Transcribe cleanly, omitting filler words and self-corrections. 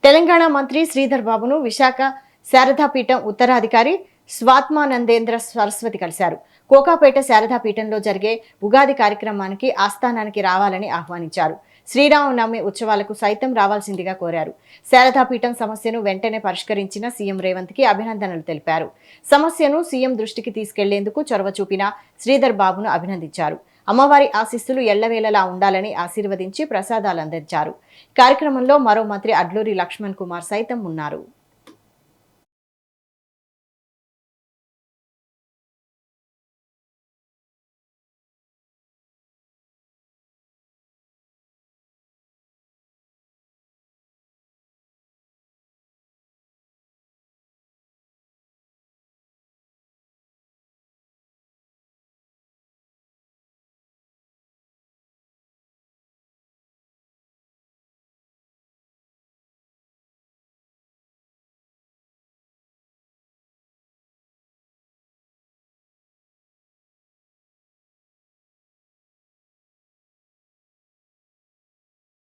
తెలంగాణ మంత్రి శ్రీధర్ బాబును విశాఖ శారదాపీఠం ఉత్తరాధికారి స్వాత్మానందేంద్ర సరస్వతి కలిశారు. కోకాపేట శారదాపీఠంలో జరిగే ఉగాది కార్యక్రమానికి ఆస్థానానికి రావాలని ఆహ్వానించారు. శ్రీరామనవమి ఉత్సవాలకు సైతం రావాల్సిందిగా కోరారు. శారదాపీఠం సమస్యను వెంటనే పరిష్కరించిన సీఎం రేవంత్ కి అభినందనలు తెలిపారు. సమస్యను సీఎం దృష్టికి తీసుకెళ్లేందుకు చొరవ చూపిన శ్రీధర్ బాబును అభినందించారు. అమ్మవారి ఆశీస్సులు ఎల్లవేళలా ఉండాలని ఆశీర్వదించి ప్రసాదాలు అందించారు. కార్యక్రమంలో మరో మంత్రి అడ్లూరి లక్ష్మణ్ కుమార్ సైతం ఉన్నారు.